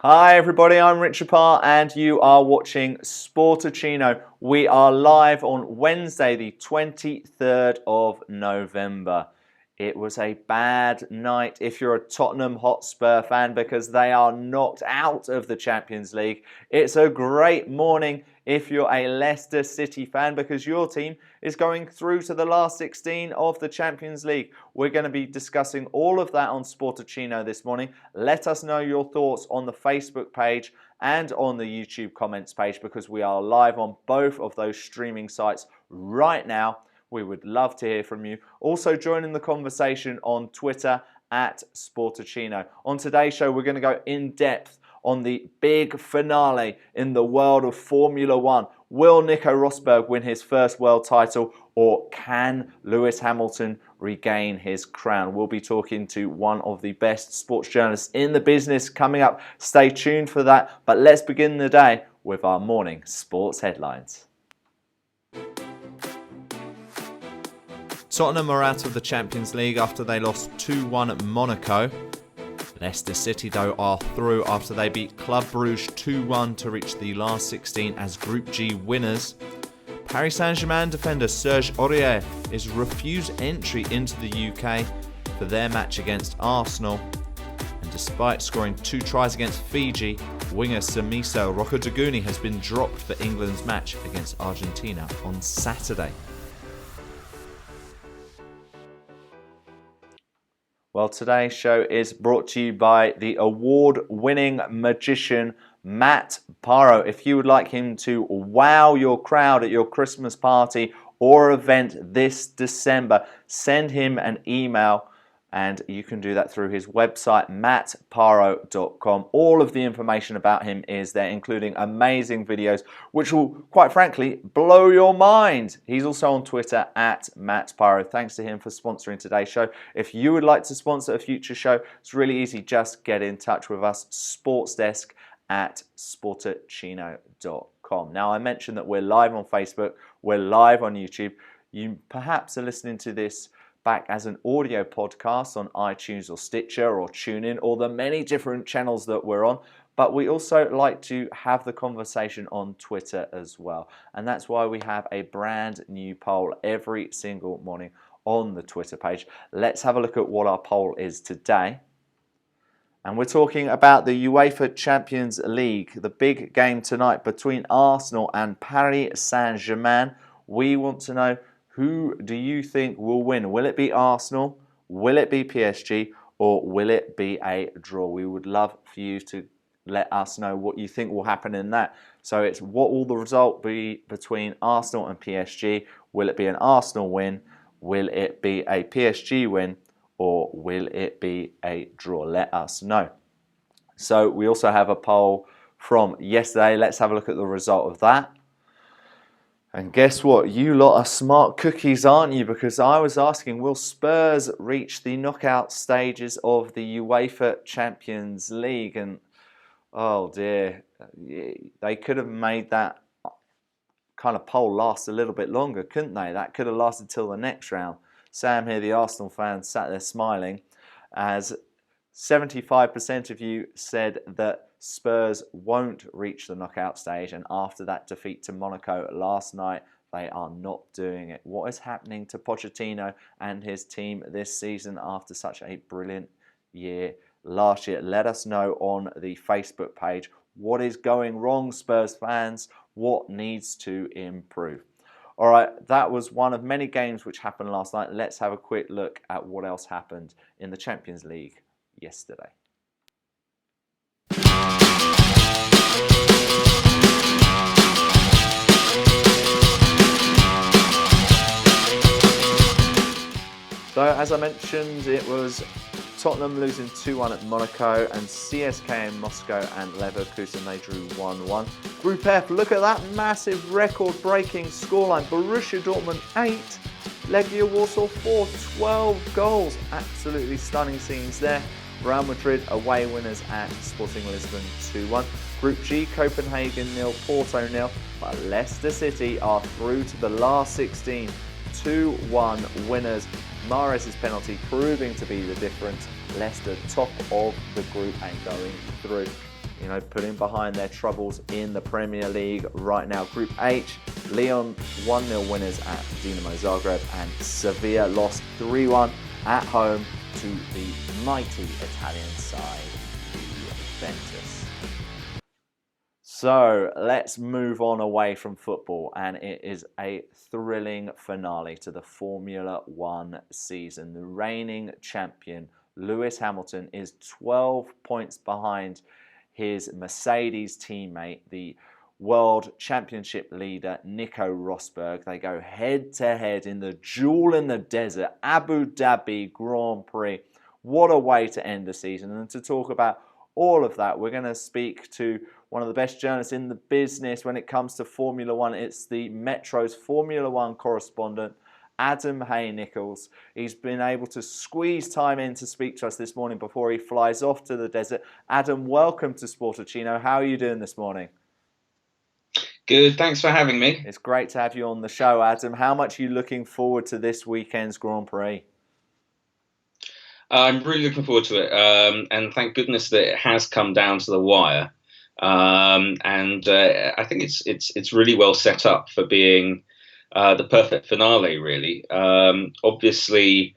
Hi everybody, I'm Richard Parr and you are watching Sportuccino. We are live on Wednesday the 23rd of November. It was a bad night if you're a Tottenham Hotspur fan because they are knocked out of the Champions League. It's a great morning if you're a Leicester City fan because your team is going through to the last 16 of the Champions League. We're going to be discussing all of that on Sportuccino this morning. Let us know your thoughts on the Facebook page and on the YouTube comments page because we are live on both of those streaming sites right now. We would love to hear from you. Also joining the conversation on Twitter at Sportuccino. On today's show, we're going to go in depth on the big finale in the world of Formula One. Will Nico Rosberg win his first world title or can Lewis Hamilton regain his crown? We'll be talking to one of the best sports journalists in the business coming up. Stay tuned for that. But let's begin the day with our morning sports headlines. Tottenham are out of the Champions League after they lost 2-1 at Monaco. Leicester City, though, are through after they beat Club Brugge 2-1 to reach the last 16 as Group G winners. Paris Saint-Germain defender Serge Aurier is refused entry into the UK for their match against Arsenal. And despite scoring 2 tries against Fiji, winger Samiso Rokoduguni has been dropped for England's match against Argentina on Saturday. Well, today's show is brought to you by the award-winning magician Matt Parro. If you would like him to wow your crowd at your Christmas party or event this December, send him an email and you can do that through his website, mattparro.com. All of the information about him is there, including amazing videos, which will, quite frankly, blow your mind. He's also on Twitter at mattparro. Thanks to him for sponsoring today's show. If you would like to sponsor a future show, it's really easy. Just get in touch with us, sportsdesk at sportuccino.com. Now, I mentioned that we're live on Facebook. We're live on YouTube. You perhaps are listening to this back as an audio podcast on iTunes or Stitcher or TuneIn or the many different channels that we're on. But we also like to have the conversation on Twitter as well. And that's why we have a brand new poll every single morning on the Twitter page. Let's have a look at what our poll is today. And we're talking about the UEFA Champions League, the big game tonight between Arsenal and Paris Saint-Germain. We want to know, who do you think will win? Will it be Arsenal? Will it be PSG? Or will it be a draw? We would love for you to let us know what you think will happen in that. So it's what will the result be between Arsenal and PSG? Will it be an Arsenal win? Will it be a PSG win? Or will it be a draw? Let us know. So we also have a poll from yesterday. Let's have a look at the result of that. And guess what? You lot are smart cookies, aren't you? Because I was asking, will Spurs reach the knockout stages of the UEFA Champions League? And oh dear, they could have made that kind of poll last a little bit longer, couldn't they? That could have lasted till the next round. Sam here, the Arsenal fan, sat there smiling as 75% of you said that Spurs won't reach the knockout stage, and after that defeat to Monaco last night, they are not doing it. What is happening to Pochettino and his team this season after such a brilliant year last year? Let us know on the Facebook page. What is going wrong, Spurs fans? What needs to improve? All right, that was one of many games which happened last night. Let's have a quick look at what else happened in the Champions League yesterday. So, as I mentioned, it was Tottenham losing 2-1 at Monaco, and CSKA in Moscow and Leverkusen, they drew 1-1. Group F, look at that massive record-breaking scoreline. Borussia Dortmund 8, Legia Warsaw 4, 12 goals. Absolutely stunning scenes there. Real Madrid away winners at Sporting Lisbon 2-1. Group G, Copenhagen 0, Porto 0, but Leicester City are through to the last 16, 2-1 winners. Mahrez's penalty proving to be the difference. Leicester top of the group and going through. putting behind their troubles in the Premier League right now. Group H, Lyon 1-0 winners at Dinamo Zagreb, and Sevilla lost 3-1 at home to the mighty Italian side, Juventus. So let's move on away from football, and it is a thrilling finale to the Formula One season. The reigning champion, Lewis Hamilton, is 12 points behind his Mercedes teammate, the World Championship leader, Nico Rosberg. They go head-to-head in the jewel in the desert, Abu Dhabi Grand Prix. What a way to end the season. And to talk about all of that, we're going to speak to one of the best journalists in the business when it comes to Formula One. It's the Metro's Formula One correspondent, Adam Hay-Nicholls. He's been able to squeeze time in to speak to us this morning before he flies off to the desert. Adam, welcome to Sportuccino. How are you doing this morning? Good, thanks for having me. It's great to have you on the show, Adam. How much are you looking forward to this weekend's Grand Prix? I'm really looking forward to it, and thank goodness that it has come down to the wire. I think it's really well set up for being the perfect finale, really. Obviously,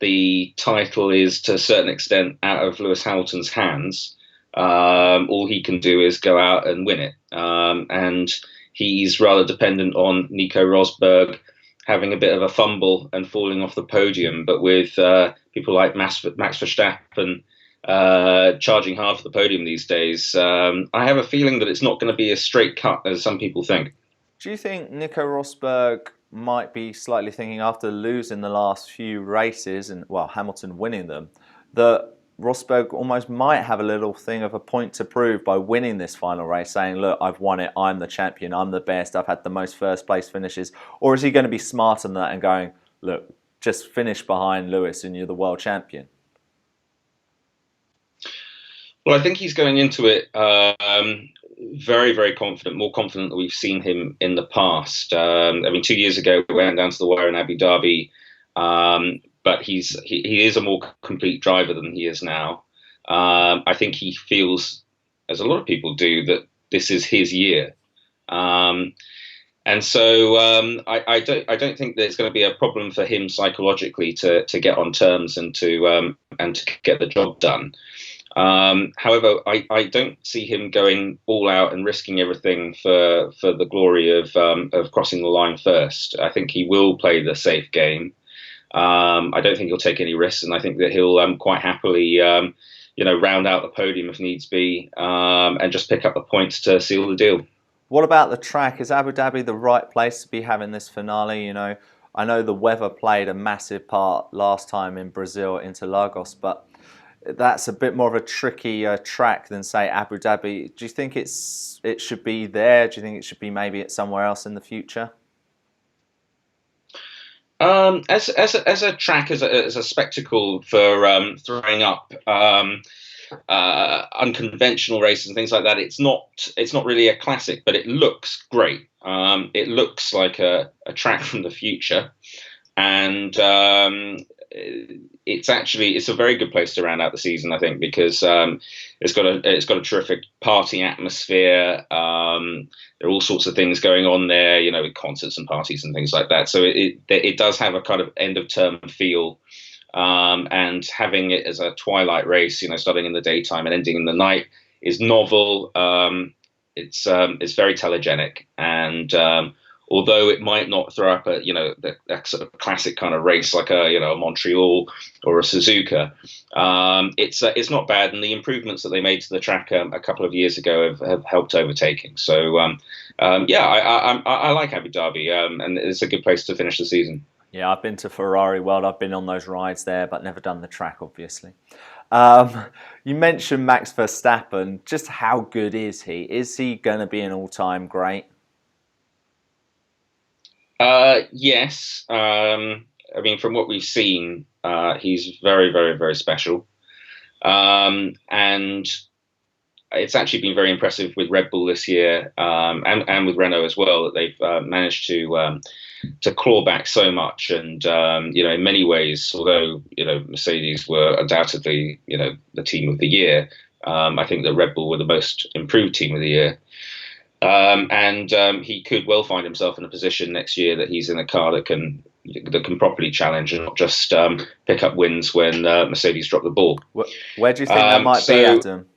the title is to a certain extent out of Lewis Hamilton's hands. All he can do is go out and win it. And he's rather dependent on Nico Rosberg having a bit of a fumble and falling off the podium. But with people like Max Verstappen charging hard for the podium these days, I have a feeling that it's not going to be a straight cut as some people think. Do you think Nico Rosberg might be slightly thinking, after losing the last few races and, well, Hamilton winning them, that Rosberg almost might have a little thing of a point to prove by winning this final race, saying, look, I've won it, I'm the champion, I'm the best, I've had the most first place finishes? Or is he going to be smarter than that and going, look, just finish behind Lewis and you're the world champion? Well, I think he's going into it very, very confident, more confident than we've seen him in the past. 2 years ago, we went down to the wire in Abu Dhabi, but he is a more complete driver than he is now. I think he feels, as a lot of people do, that this is his year. I don't think that it's going to be a problem for him psychologically to get on terms and to get the job done. However, I don't see him going all out and risking everything for the glory of crossing the line first. I think he will play the safe game. I don't think he'll take any risks, and I think that he'll quite happily, round out the podium if needs be, and just pick up the points to seal the deal. What about the track? Is Abu Dhabi the right place to be having this finale? I know the weather played a massive part last time in Brazil, Interlagos, but that's a bit more of a tricky track than, say, Abu Dhabi. Do you think it should be there? Do you think it should be maybe at somewhere else in the future? As a track, as a spectacle for throwing up unconventional races and things like that, it's not really a classic, but it looks great. It looks like a track from the future, and it's a very good place to round out the season, I think, because it's got a terrific party atmosphere. There are all sorts of things going on there, with concerts and parties and things like that. So it does have a kind of end of term feel, and having it as a twilight race, starting in the daytime and ending in the night, is novel. It's very telegenic, and although it might not throw up a sort of classic kind of race like a Montreal or a Suzuka, it's not bad, and the improvements that they made to the track a couple of years ago have helped overtaking. So I like Abu Dhabi, and it's a good place to finish the season. Yeah, I've been to Ferrari World. I've been on those rides there, but never done the track, obviously. You mentioned Max Verstappen. Just how good is he? Is he going to be an all-time great? Yes. From what we've seen, he's very, very, very special. And it's actually been very impressive with Red Bull this year, and with Renault as well, that they've managed to claw back so much. And in many ways, although Mercedes were undoubtedly the team of the year, I think that Red Bull were the most improved team of the year. And he could well find himself in a position next year that he's in a car that can properly challenge and not just pick up wins when Mercedes drop the ball. Where do you think that might be, Adam?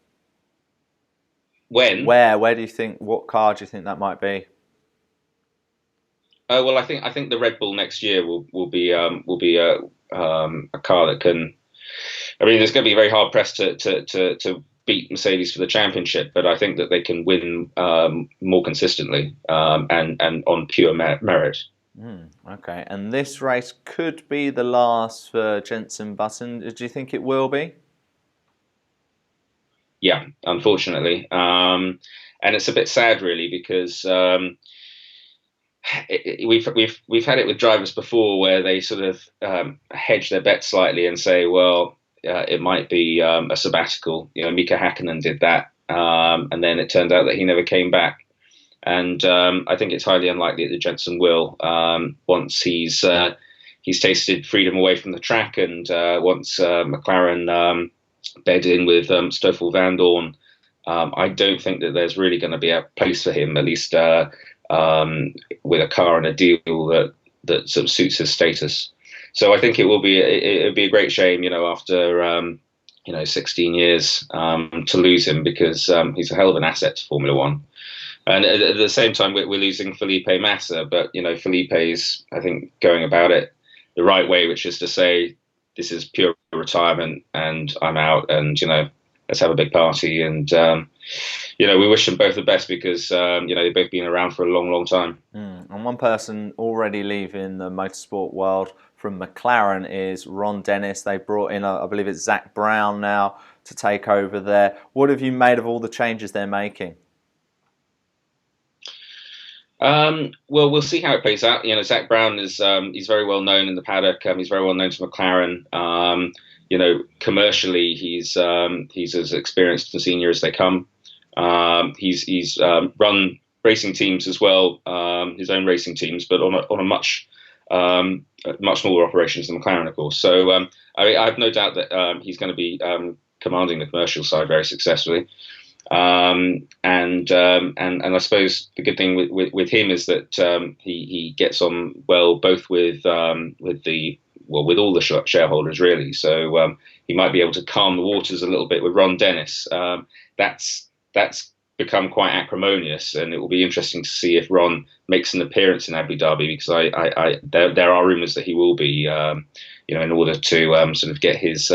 When? Where do you think? What car do you think that might be? Well, I think the Red Bull next year will be a car that can. I mean, there's going to be very hard pressed to beat Mercedes for the championship, but I think that they can win more consistently and on pure merit. Okay, and this race could be the last for Jenson Button. Do you think it will be? Yeah, unfortunately, and it's a bit sad, really, because we've had it with drivers before where they sort of hedge their bet slightly and say, well, it might be a sabbatical. Mika Hakkinen did that, and then it turned out that he never came back. And I think it's highly unlikely that Jenson will once he's tasted freedom away from the track, and once McLaren bed in with Stoffel Vandoorne. I don't think that there's really going to be a place for him, at least with a car and a deal that sort of suits his status. So I think it'd be a great shame, after 16 years to lose him, because he's a hell of an asset to Formula One. And at the same time, we're losing Felipe Massa, but Felipe's, I think, going about it the right way, which is to say, this is pure retirement, and I'm out, and let's have a big party, and we wish them both the best, because they've both been around for a long, long time. And one person already leaving the motorsport world from McLaren is Ron Dennis. They brought in, I believe it's Zak Brown now to take over there. What have you made of all the changes they're making? Well, we'll see how it plays out. Zak Brown is he's very well known in the paddock. He's very well known to McLaren. Commercially, he's as experienced and senior as they come. He's run racing teams as well, his own racing teams, but on a much smaller operations than McLaren, of course. So I have no doubt that he's going to be commanding the commercial side very successfully. And I suppose the good thing with him is that he gets on well both with all the shareholders, really. So he might be able to calm the waters a little bit with Ron Dennis. That's become quite acrimonious, and it will be interesting to see if Ron makes an appearance in Abu Dhabi, because there are rumours that he will be, in order to sort of get his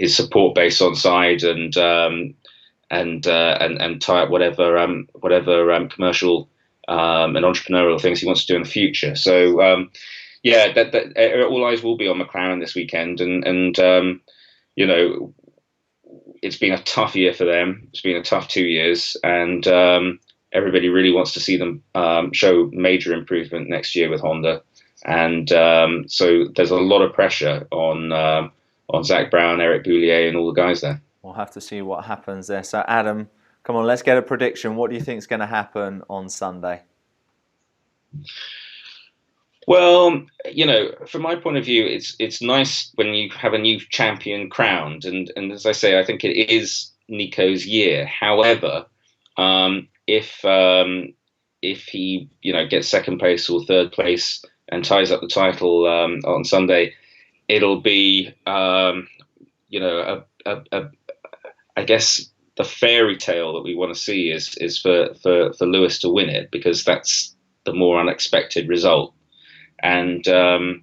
support base on side and tie up whatever commercial and entrepreneurial things he wants to do in the future. So that all eyes will be on McLaren this weekend, and it's been a tough year for them. It's been a tough 2 years, and everybody really wants to see them show major improvement next year with Honda. And so there's a lot of pressure on Zak Brown, Eric Boulier, and all the guys there. We'll have to see what happens there. So Adam, come on, let's get a prediction. What do you think is going to happen on Sunday? Well, from my point of view, it's nice when you have a new champion crowned, and as I say, I think it is Nico's year. However, if he gets second place or third place and ties up the title on Sunday, it'll be I guess the fairy tale that we want to see is for Lewis to win it, because that's the more unexpected result. And I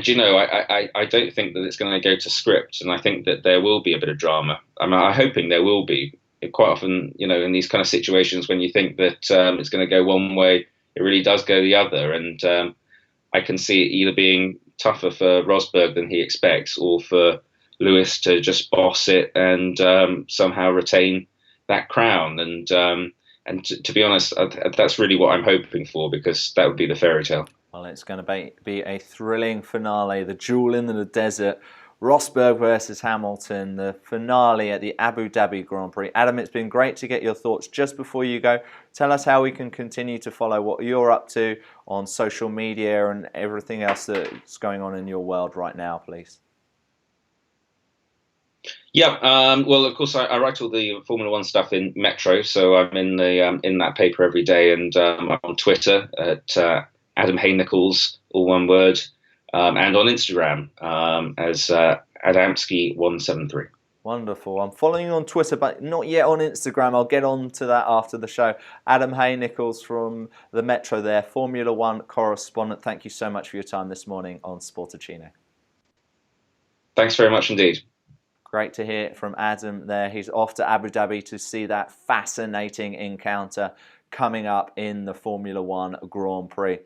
don't think that it's going to go to script, and I think that there will be a bit of drama. I'm hoping there will be. Quite often, in these kind of situations, when you think that it's going to go one way, it really does go the other. And I can see it either being tougher for Rosberg than he expects, or for Lewis to just boss it and somehow retain that crown. And to be honest, that's really what I'm hoping for, because that would be the fairy tale. Well, it's going to be a thrilling finale, the duel in the desert, Rosberg versus Hamilton, the finale at the Abu Dhabi Grand Prix. Adam, it's been great to get your thoughts. Just before you go, tell us how we can continue to follow what you're up to on social media and everything else that's going on in your world right now, please. Yeah, well, of course, I write all the Formula One stuff in Metro, so I'm in that paper every day, and I'm on Twitter at Adam Hay-Nicholls, all one word, and on Instagram as Adamski173. Wonderful. I'm following you on Twitter, but not yet on Instagram. I'll get on to that after the show. Adam Hay-Nicholls from the Metro there, Formula One correspondent. Thank you so much for your time this morning on Sportuccino. Thanks very much indeed. Great to hear from Adam there. He's off to Abu Dhabi to see that fascinating encounter coming up in the Formula One Grand Prix.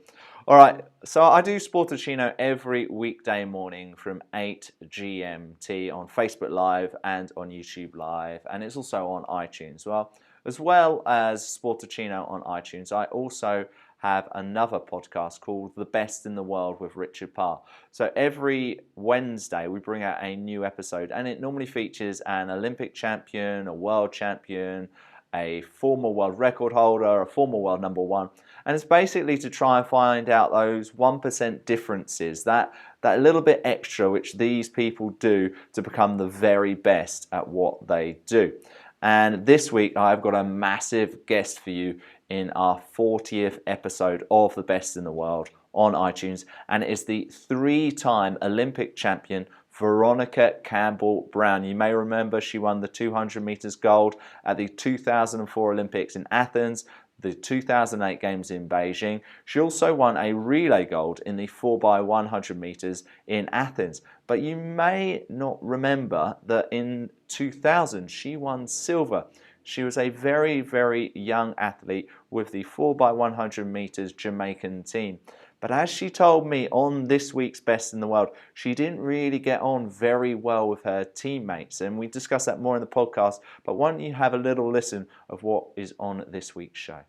All right, so I do Sportuccino every weekday morning from 8 GMT on Facebook Live and on YouTube Live, and it's also on iTunes. Well, as well as Sportuccino on iTunes, I also have another podcast called The Best in the World with Richard Parr. So every Wednesday we bring out a new episode, and it normally features an Olympic champion, a world champion, a former world record holder, a former world number one. And it's basically to try and find out those 1% differences, that little bit extra which these people do to become the very best at what they do. And this week I've got a massive guest for you in our 40th episode of The Best in the World on iTunes, and it is the 3-time Olympic champion Veronica Campbell-Brown. You may remember she won the 200 meters gold at the 2004 Olympics in Athens, the 2008 Games in Beijing. She also won a relay gold in the 4x100 meters in Athens. But you may not remember that in 2000 she won silver. She was a very, very young athlete with the 4x100 meters Jamaican team. But as she told me on this week's Best in the World, she didn't really get on very well with her teammates. And we discuss that more in the podcast. But why don't you have a little listen of what is on this week's show?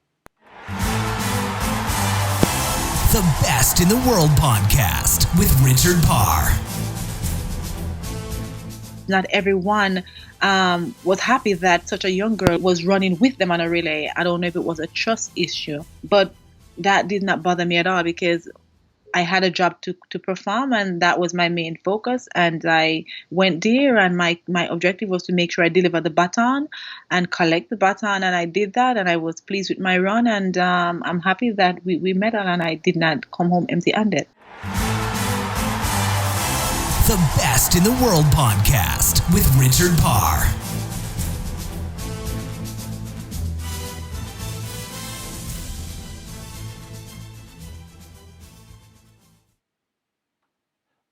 The Best in the World podcast with Richard Parr. Not everyone was happy that such a young girl was running with them on a relay. I don't know if it was a trust issue, but that did not bother me at all because I had a job to perform, and that was my main focus. And I went there, and my objective was to make sure I deliver the baton and collect the baton, and I did that, and I was pleased with my run, and I'm happy that we medaled, and I did not come home empty-handed. The Best in the World podcast with Richard Parr.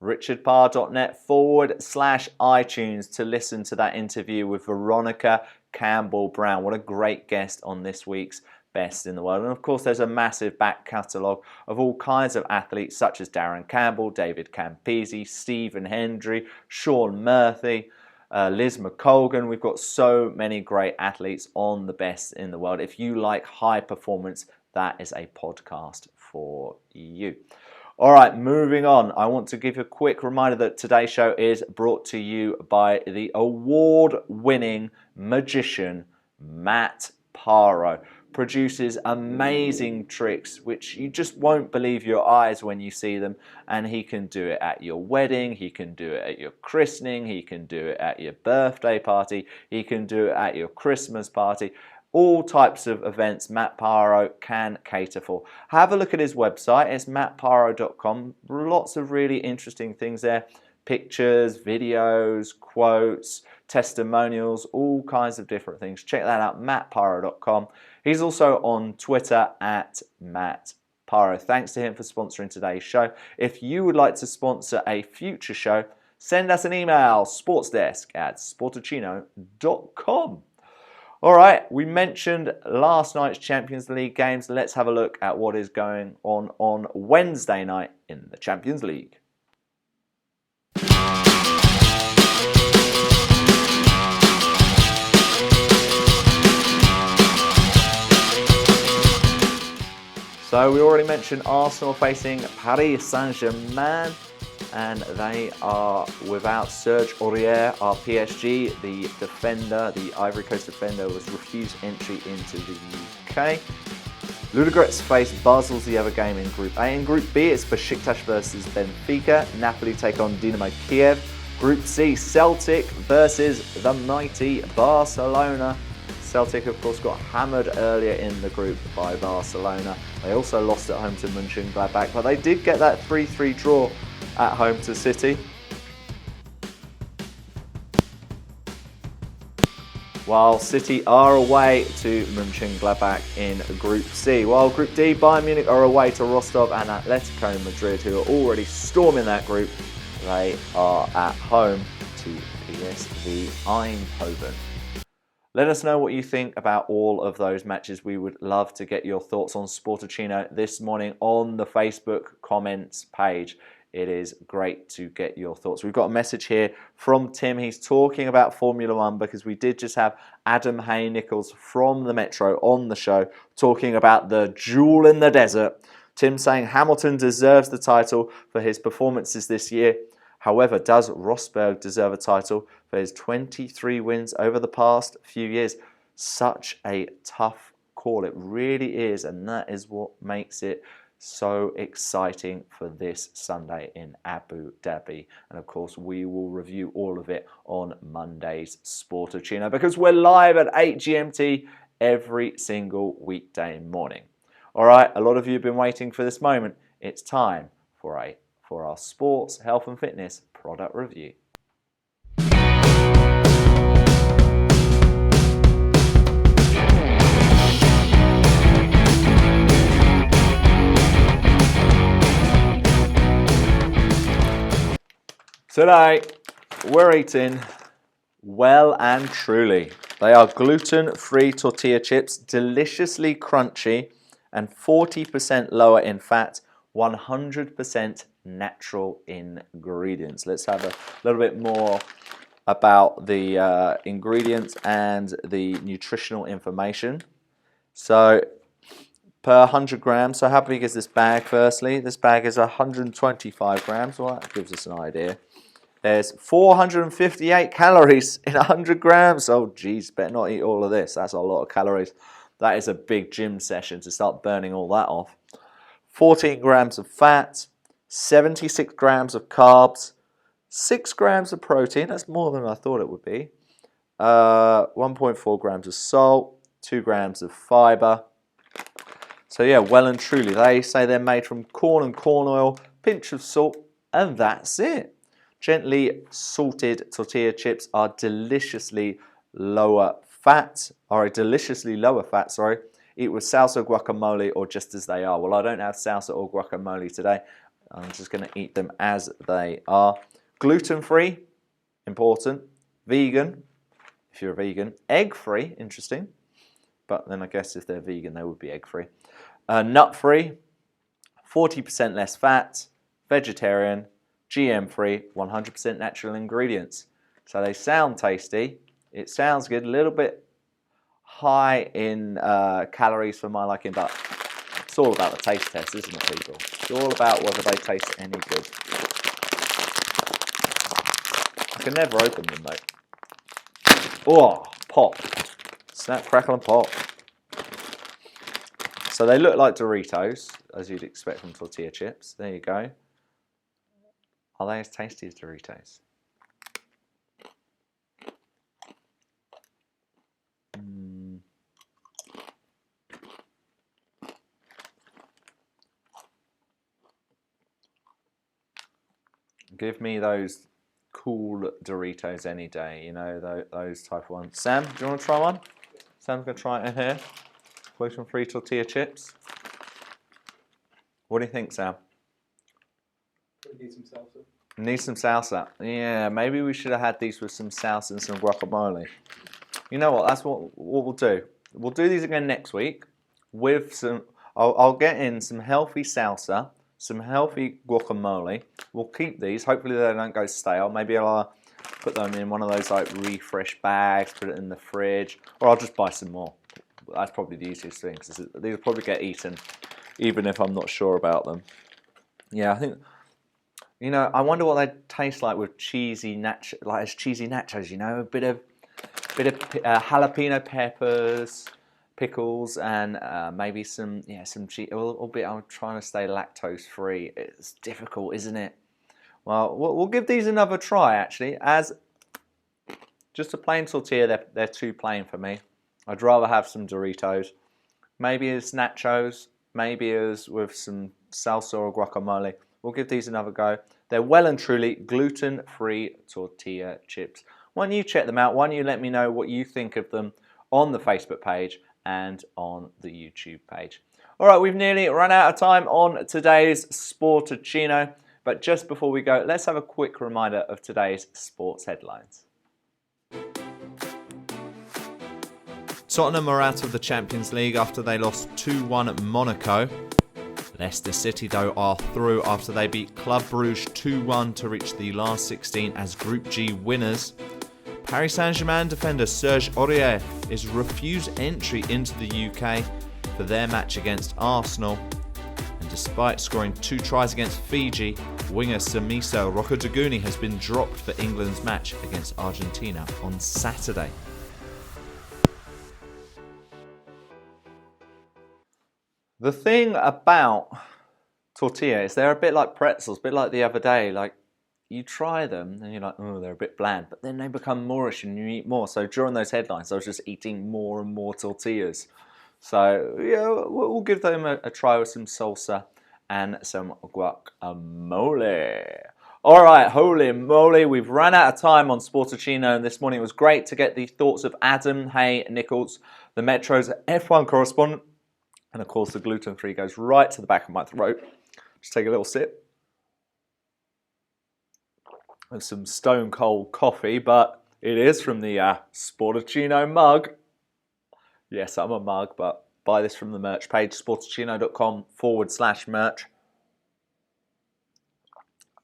richardparr.net/iTunes to listen to that interview with Veronica Campbell-Brown. What a great guest on this week's Best in the World. And of course, there's a massive back catalogue of all kinds of athletes such as Darren Campbell, David Campese, Stephen Hendry, Sean Murphy, Liz McColgan. We've got so many great athletes on the Best in the World. If you like high performance, that is a podcast for you. All right, moving on. I want to give you a quick reminder that today's show is brought to you by the award-winning magician Matt Parro. Produces amazing tricks which you just won't believe your eyes when you see them, and he can do it at your wedding, he can do it at your christening, he can do it at your birthday party, he can do it at your Christmas party. All types of events Matt Parro can cater for. Have a look at his website. It's mattparro.com. Lots of really interesting things there. Pictures, videos, quotes, testimonials, all kinds of different things. Check that out, mattparro.com. He's also on Twitter at Matt Parro. Thanks to him for sponsoring today's show. If you would like to sponsor a future show, send us an email, sportsdesk@sportuccino.com. All right, we mentioned last night's Champions League games. Let's have a look at what is going on Wednesday night in the Champions League. So we already mentioned Arsenal facing Paris Saint-Germain, and they are without Serge Aurier, our PSG, the defender, the Ivory Coast defender, was refused entry into the UK. Ludogorets face Basel's the other game in Group A. In Group B, it's Besiktas versus Benfica. Napoli take on Dynamo Kiev. Group C, Celtic versus the mighty Barcelona. Celtic, of course, got hammered earlier in the group by Barcelona. They also lost at home to Mönchengladbach, but they did get that 3-3 draw at home to City. While City are away to Mönchengladbach in Group C. While Group D, Bayern Munich are away to Rostov and Atletico Madrid, who are already storming that group. They are at home to PSV Eindhoven. Let us know what you think about all of those matches. We would love to get your thoughts on Sportuccino this morning on the Facebook comments page. It is great to get your thoughts. We've got a message here from Tim. He's talking about Formula One because we did just have Adam Hay-Nicholls from the Metro on the show talking about the jewel in the desert. Tim saying Hamilton deserves the title for his performances this year. However, does Rosberg deserve a title for his 23 wins over the past few years? Such a tough call. It really is, and that is what makes it so exciting for this Sunday in Abu Dhabi. And of course, we will review all of it on Monday's Sportuccino because we're live at 8 GMT every single weekday morning. All right, a lot of you have been waiting for this moment. It's time for our sports, health and fitness product review. Today, we're eating well and truly. They are gluten-free tortilla chips, deliciously crunchy and 40% lower in fat, 100% natural ingredients. Let's have a little bit more about the ingredients and the nutritional information. So, per 100 grams, so how big is this bag firstly? This bag is 125 grams, well that gives us an idea. There's 458 calories in 100 grams. Oh geez, better not eat all of this. That's a lot of calories. That is a big gym session to start burning all that off. 14 grams of fat, 76 grams of carbs, 6 grams of protein. That's more than I thought it would be. 1.4 grams of salt, 2 grams of fiber. So yeah, well and truly, they say they're made from corn and corn oil, pinch of salt, and that's it. Gently salted tortilla chips are deliciously lower fat. Eat with salsa, guacamole, or just as they are. Well, I don't have salsa or guacamole today. I'm just going to eat them as they are. Gluten-free, important. Vegan, if you're a vegan. Egg-free, interesting. But then I guess if they're vegan, they would be egg-free. Nut-free, 40% less fat. Vegetarian, GM-free, 100% natural ingredients. So they sound tasty. It sounds good, a little bit high in calories for my liking, but it's all about the taste test, isn't it, people? It's all about whether they taste any good. I can never open them, though. Oh, pop. Snap, crackle, and pop. So they look like Doritos, as you'd expect from tortilla chips. There you go. Are they as tasty as Doritos? Give me those cool Doritos any day, you know, those type of ones. Sam, do you want to try one? Sam's going to try it in here. Gluten-free tortilla chips. What do you think, Sam? Need some salsa. Need some salsa. Yeah, maybe we should have had these with some salsa and some guacamole. You know what? That's what we'll do. We'll do these again next week with some. I'll get in some healthy salsa, some healthy guacamole. We'll keep these. Hopefully they don't go stale. Maybe I'll put them in one of those like refresh bags, put it in the fridge, or I'll just buy some more. That's probably the easiest thing because these will probably get eaten, even if I'm not sure about them. Yeah, I think. You know, I wonder what they taste like with cheesy nachos. You know, a bit of jalapeno peppers, pickles, and maybe some cheese. Albeit I'm trying to stay lactose free. It's difficult, isn't it? Well, we'll give these another try, actually, as just a plain tortilla. They're too plain for me. I'd rather have some Doritos. Maybe as nachos, maybe as with some salsa or guacamole. We'll give these another go. They're well and truly gluten-free tortilla chips. Why don't you check them out? Why don't you let me know what you think of them on the Facebook page and on the YouTube page. All right, we've nearly run out of time on today's Sportuccino. But just before we go, let's have a quick reminder of today's sports headlines. Tottenham are out of the Champions League after they lost 2-1 at Monaco. Leicester City, though, are through after they beat Club Brugge 2-1 to reach the last 16 as Group G winners. Paris Saint-Germain defender Serge Aurier is refused entry into the UK for their match against Arsenal. And despite scoring 2 tries against Fiji, winger Samiso Rokoduguni has been dropped for England's match against Argentina on Saturday. The thing about tortilla is they're a bit like pretzels, a bit like the other day. Like, you try them and you're like, oh, they're a bit bland, but then they become moreish and you eat more. So during those headlines, I was just eating more and more tortillas. So yeah, we'll give them a try with some salsa and some guacamole. All right, holy moly, we've run out of time on Sportuccino, and this morning it was great to get the thoughts of Adam Hay-Nicholls, the Metro's F1 correspondent. And of course, the gluten-free goes right to the back of my throat. Just take a little sip of some stone cold coffee, but it is from the Sportuccino mug. Yes, I'm a mug, but buy this from the merch page, sportuccino.com/merch.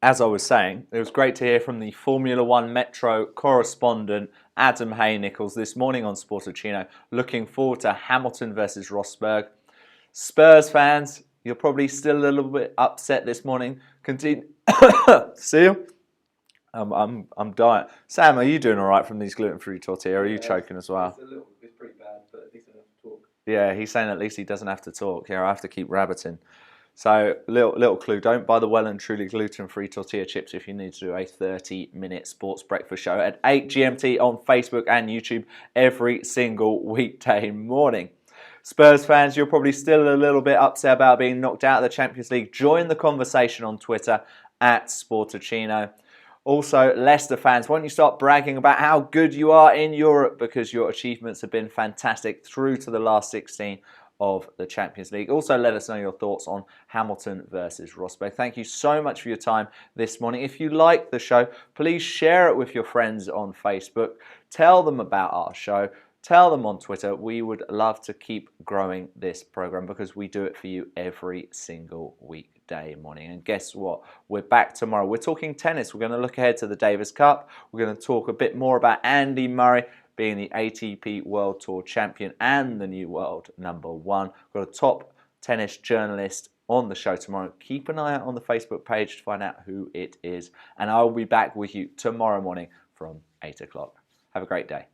As I was saying, it was great to hear from the Formula One Metro correspondent, Adam Hay-Nicholls, this morning on Sportuccino. Looking forward to Hamilton versus Rosberg. Spurs fans, you're probably still a little bit upset this morning. Continue. See you. I'm dying. Sam, are you doing all right from these gluten-free tortilla? Are you choking as well? It's pretty bad, but at least I don't have to talk. Yeah, he's saying at least he doesn't have to talk. Yeah, I have to keep rabbiting. So, little clue, don't buy the well and truly gluten-free tortilla chips if you need to do a 30-minute sports breakfast show at 8 GMT on Facebook and YouTube every single weekday morning. Spurs fans, you're probably still a little bit upset about being knocked out of the Champions League. Join the conversation on Twitter at Sportuccino. Also, Leicester fans, why don't you start bragging about how good you are in Europe, because your achievements have been fantastic through to the last 16 of the Champions League. Also, let us know your thoughts on Hamilton versus Rosberg. Thank you so much for your time this morning. If you like the show, please share it with your friends on Facebook. Tell them about our show. Tell them on Twitter. We would love to keep growing this program because we do it for you every single weekday morning. And guess what? We're back tomorrow. We're talking tennis. We're going to look ahead to the Davis Cup. We're going to talk a bit more about Andy Murray being the ATP World Tour champion and the new world number 1. We've got a top tennis journalist on the show tomorrow. Keep an eye out on the Facebook page to find out who it is. And I will be back with you tomorrow morning from 8 o'clock. Have a great day.